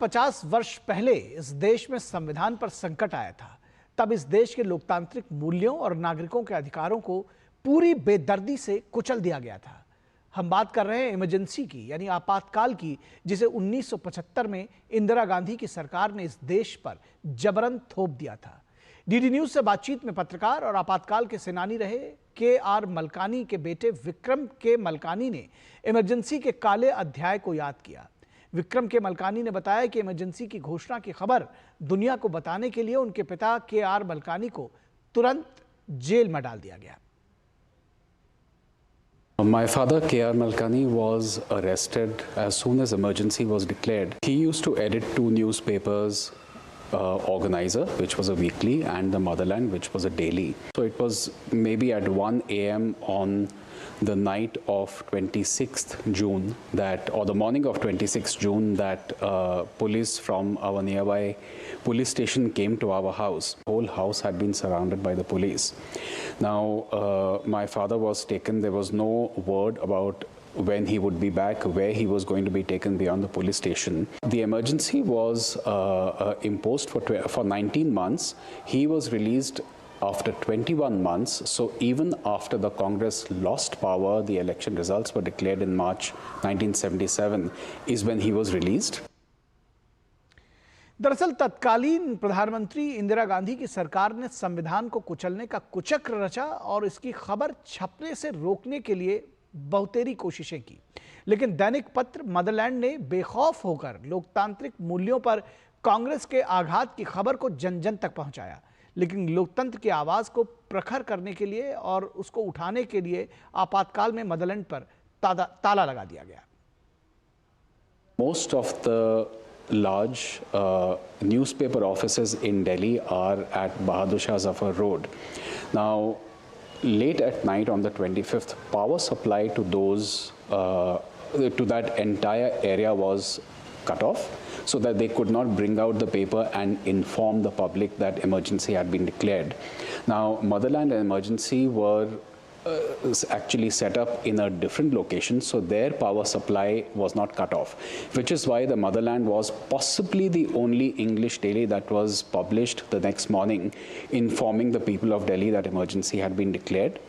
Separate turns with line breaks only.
50 वर्ष पहले इस देश में संविधान पर संकट आया था। तब इस देश के लोकतांत्रिक मूल्यों और नागरिकों के अधिकारों को पूरी बेदर्दी से कुचल दिया गया था। हम बात कर रहे हैं इमरजेंसी की, यानी आपातकाल की, जिसे 1975 में इंदिरा गांधी की सरकार ने इस देश पर जबरन थोप दिया था। डीडी न्यूज से बातचीत में पत्रकार और आपातकाल के सेनानी रहे के.आर. मलकानी के बेटे विक्रम के मलकानी ने इमरजेंसी के काले अध्याय को याद किया। विक्रम के मलकानी ने बताया कि इमरजेंसी की घोषणा की खबर दुनिया को बताने के लिए उनके पिता के.आर. मलकानी को तुरंत जेल में डाल दिया गया।
My father, K.R. Malkani, was arrested as soon as emergency was declared. He used to edit two newspapers, Organizer, which was a weekly, and The Motherland, which was a daily. So it was maybe at 1 a.m. on the night of 26th June that, or the morning of 26th June, that police from our nearby police station came to our house. The whole house had been surrounded by the police. Now, my father was taken. There was no word about when he would be back, where he was going to be taken beyond the police station. The emergency was imposed for 19 months. He was released after 21 months. So even after the Congress lost power, the election results were declared in March 1977, is when he was released.
दरअसल तत्कालीन प्रधानमंत्री इंदिरा गांधी की सरकार ने संविधान को कुचलने का कुचक्र रचा और इसकी खबर छपने से रोकने के लिए बहुतेरी कोशिशें की, लेकिन दैनिक पत्र मदरलैंड ने बेखौफ होकर लोकतांत्रिक मूल्यों पर कांग्रेस के आघात की खबर को जन जन तक पहुंचाया। लेकिन लोकतंत्र की आवाज को प्रखर करने के लिए और उसको उठाने के लिए आपातकाल में मदरलैंड पर ताला लगा दिया गया।
Most of the large newspaper offices in Delhi are at Bahadur Shah Zafar Road. Now, late at night on the 25th, power supply to those to that entire area was cut off, so that they could not bring out the paper and inform the public that emergency had been declared. Now, Motherland and Emergency were actually set up in a different location, so their power supply was not cut off, which is why the Motherland was possibly the only English daily that was published the next morning, informing the people of Delhi that emergency had been declared.